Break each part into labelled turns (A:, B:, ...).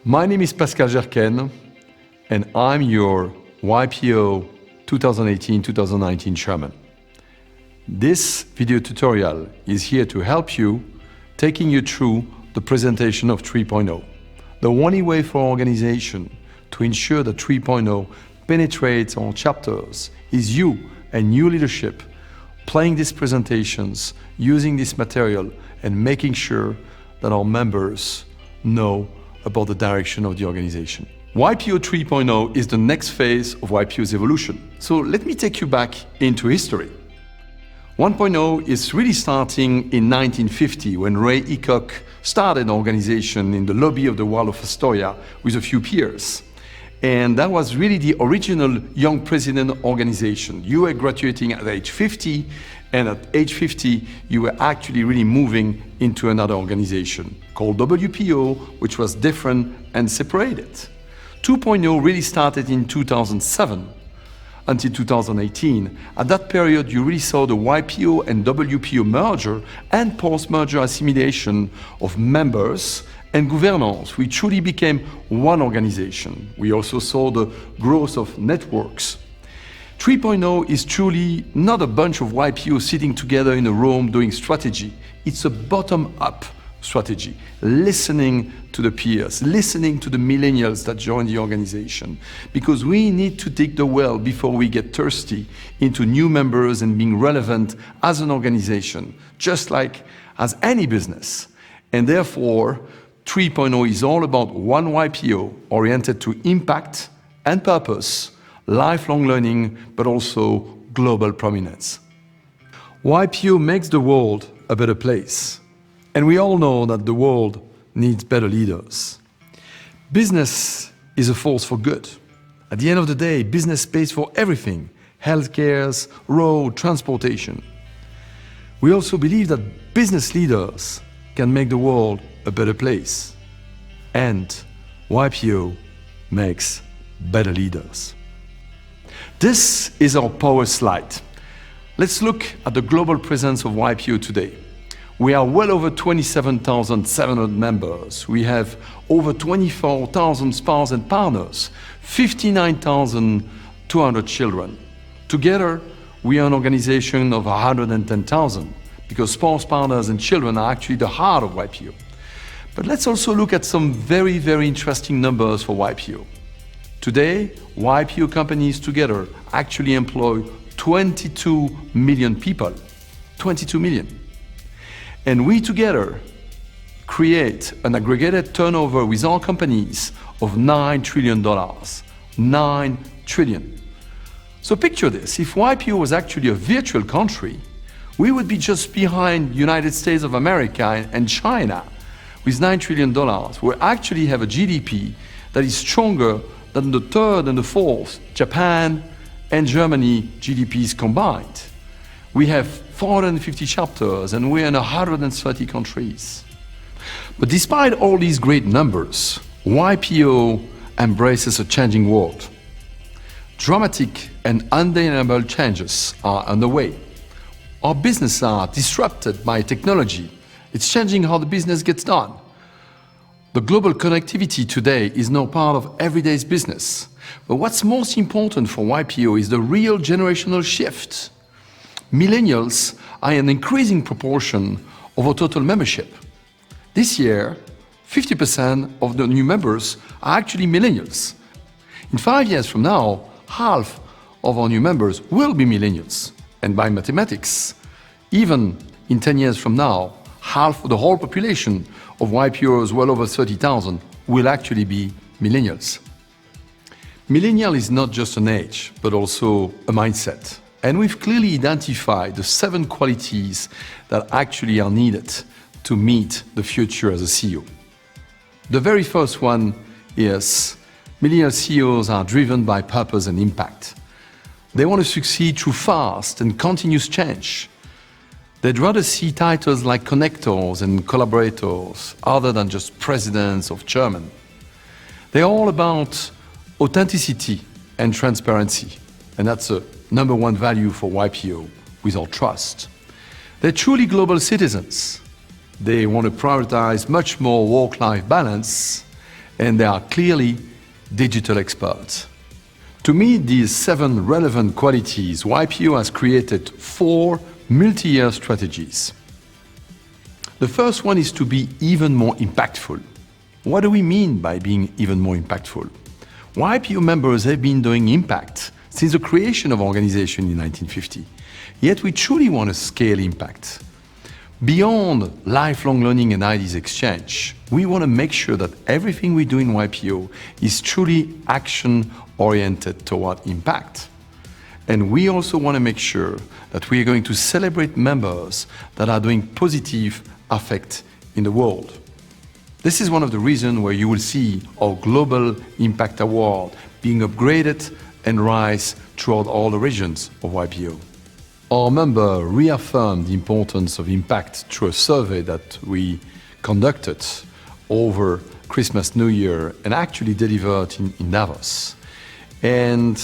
A: My name is Pascal Gerken, and I'm your YPO 2018-2019 Chairman. This video tutorial is here to help you, taking you through the presentation of 3.0. The only way for our organization to ensure that 3.0 penetrates our chapters is you and new leadership playing these presentations, using this material, and making sure that our members know about the direction of the organization. YPO 3.0 is the next phase of YPO's evolution. So let me take you back into history. 1.0 is really starting in 1950 when Ray Eacock started an organization in the lobby of the Wall of Astoria with a few peers. And that was really the original Young President organization. You were graduating at age 50, and at age 50, you were actually really moving into another organization called WPO, which was different and separated. 2.0 really started in 2007 until 2018. At that period, you really saw the YPO and WPO merger and post-merger assimilation of members and governance. We truly became one organization. We also saw the growth of networks. 3.0 is truly not a bunch of YPOs sitting together in a room doing strategy. It's a bottom-up strategy, listening to the peers, listening to the millennials that join the organization, because we need to dig the well before we get thirsty into new members and being relevant as an organization, just like as any business. And therefore, 3.0 is all about one YPO oriented to impact and purpose, lifelong learning, but also global prominence. YPO makes the world a better place. And we all know that the world needs better leaders. Business is a force for good. At the end of the day, business pays for everything: healthcare, road, transportation. We also believe that business leaders can make the world a better place. And YPO makes better leaders. This is our power slide. Let's look at the global presence of YPO today. We are well over 27,700 members. We have over 24,000 spouses and partners, 59,200 children. Together, we are an organization of 110,000 because spouse, partners, and children are actually the heart of YPO. But let's also look at some very, very interesting numbers for YPO. Today, YPO companies together actually employ 22 million people, 22 million. And we together create an aggregated turnover with our companies of $9 trillion. 9 trillion. So picture this: if YPO was actually a virtual country, we would be just behind United States of America and China with $9 trillion. We actually have a GDP that is stronger than the third and the fourth Japan and Germany GDPs combined. We have 450 chapters and we're in 130 countries. But despite all these great numbers, YPO embraces a changing world. Dramatic and undeniable changes are underway. Our businesses are disrupted by technology. It's changing how the business gets done. The global connectivity today is now part of everyday's business. But what's most important for YPO is the real generational shift. Millennials are an increasing proportion of our total membership. This year, 50% of the new members are actually millennials. In 5 years from now, half of our new members will be millennials. And by mathematics, even in 10 years from now, half of the whole population of YPOs, well over 30,000, will actually be millennials. Millennial is not just an age, but also a mindset. And we've clearly identified the 7 qualities that actually are needed to meet the future as a CEO. The very first one is millennial CEOs are driven by purpose and impact. They want to succeed through fast and continuous change. They'd rather see titles like connectors and collaborators other than just presidents or chairmen. They're all about authenticity and transparency, and that's a #1 value for YPO with our trust. They're truly global citizens. They want to prioritize much more work-life balance, and they are clearly digital experts. To meet these 7 relevant qualities, YPO has created 4 multi-year strategies. The first one is to be even more impactful. What do we mean by being even more impactful? YPO members have been doing impact since the creation of organization in 1950. Yet we truly want to scale impact. Beyond lifelong learning and ideas exchange, we want to make sure that everything we do in YPO is truly action-oriented toward impact. And we also want to make sure that we are going to celebrate members that are doing positive effect in the world. This is one of the reasons where you will see our Global Impact Award being upgraded and rise throughout all the regions of YPO. Our member reaffirmed the importance of impact through a survey that we conducted over Christmas, New Year, and actually delivered in Davos. And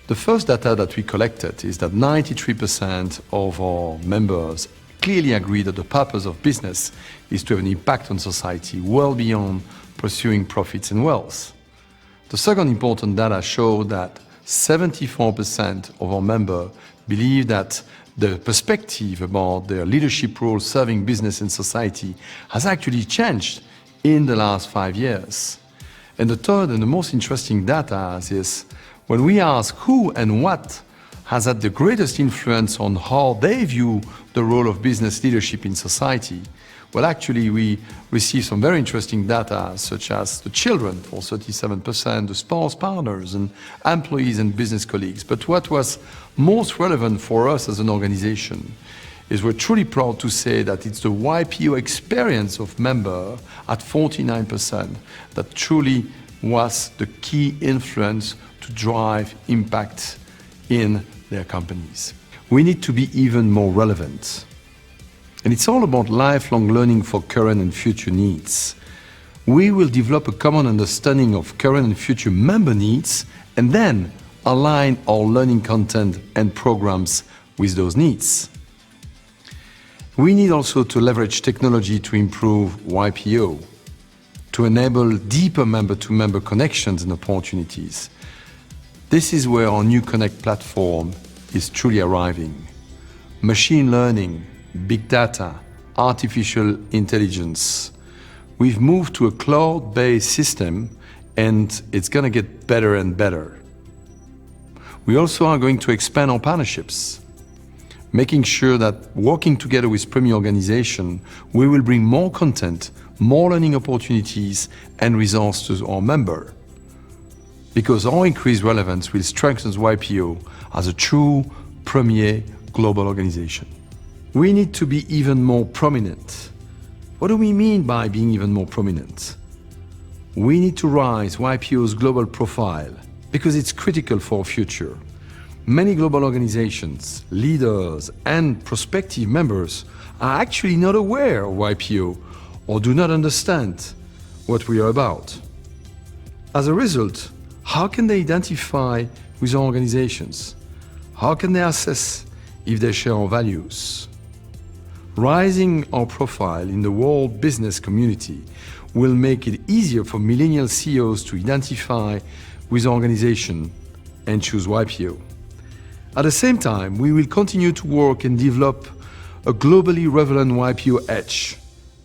A: the first data that we collected is that 93% of our members clearly agree that the purpose of business is to have an impact on society well beyond pursuing profits and wealth. The second important data showed that 74% of our members believe that the perspective about their leadership role serving business and society has actually changed in the last 5 years. And the third and the most interesting data is when we ask who and what has had the greatest influence on how they view the role of business leadership in society, well, actually, we receive some very interesting data, such as the children for 37%, the spouse partners, and employees and business colleagues. But what was most relevant for us as an organization is we're truly proud to say that it's the YPO experience of member at 49% that truly was the key influence to drive impact in their companies. We need to be even more relevant. And it's all about lifelong learning for current and future needs. We will develop a common understanding of current and future member needs and then align our learning content and programs with those needs. We need also to leverage technology to improve YPO, to enable deeper member-to-member connections and opportunities. This is where our new Connect platform is truly arriving. Machine learning, big data, artificial intelligence. We've moved to a cloud-based system and it's going to get better and better. We also are going to expand our partnerships, making sure that working together with premier organizations, we will bring more content, more learning opportunities and resources to our members. Because our increased relevance will strengthen YPO as a true premier global organization. We need to be even more prominent. What do we mean by being even more prominent? We need to rise YPO's global profile because it's critical for our future. Many global organizations, leaders, and prospective members are actually not aware of YPO or do not understand what we are about. As a result, how can they identify with our organizations? How can they assess if they share our values? Rising our profile in the world business community will make it easier for millennial CEOs to identify with our organization and choose YPO. At the same time, we will continue to work and develop a globally relevant YPO edge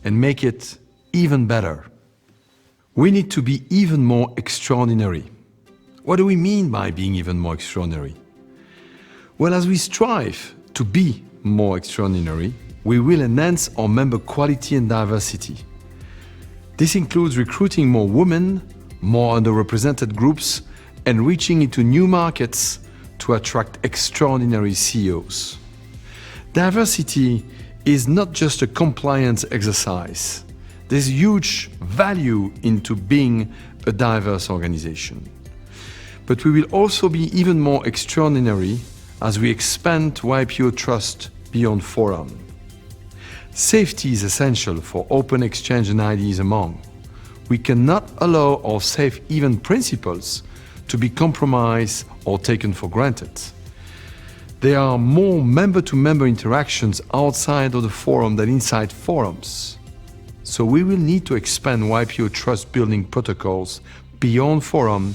A: and make it even better. We need to be even more extraordinary. What do we mean by being even more extraordinary? Well, as we strive to be more extraordinary, we will enhance our member quality and diversity. This includes recruiting more women, more underrepresented groups, and reaching into new markets to attract extraordinary CEOs. Diversity is not just a compliance exercise. There's huge value into being a diverse organization. But we will also be even more extraordinary as we expand YPO trust beyond forum. Safety is essential for open exchange and ideas among. We cannot allow our safe haven principles to be compromised or taken for granted. There are more member-to-member interactions outside of the forum than inside forums. So we will need to expand YPO trust building protocols beyond forum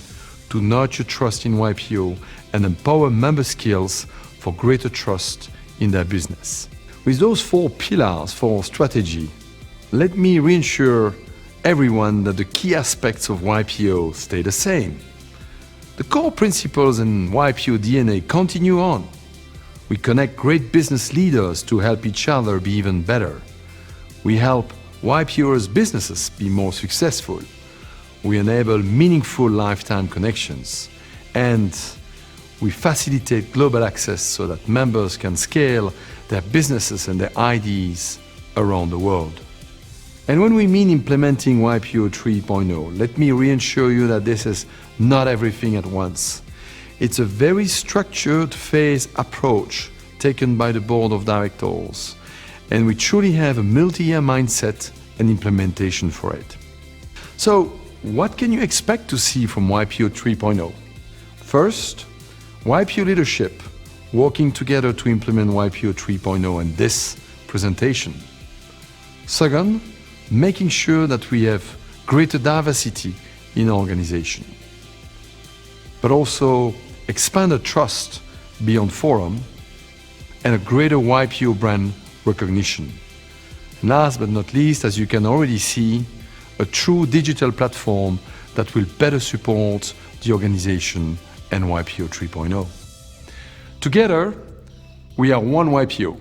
A: to nurture trust in YPO and empower member skills for greater trust in their business. With those 4 pillars for strategy, let me reassure everyone that the key aspects of YPO stay the same. The core principles in YPO DNA continue on. We connect great business leaders to help each other be even better. We help YPO's businesses be more successful. We enable meaningful lifetime connections. And we facilitate global access so that members can scale their businesses and their ideas around the world. And when we mean implementing YPO 3.0, let me reassure you that this is not everything at once. It's a very structured phase approach taken by the board of directors, and we truly have a multi-year mindset and implementation for it. So, what can you expect to see from YPO 3.0? First, YPO leadership working together to implement YPO 3.0 in this presentation. Second, making sure that we have greater diversity in our organization, but also expanded trust beyond forum and a greater YPO brand recognition. Last but not least, as you can already see, a true digital platform that will better support the organization and YPO 3.0. Together, we are one YPO,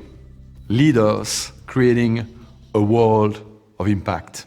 A: leaders creating a world of impact.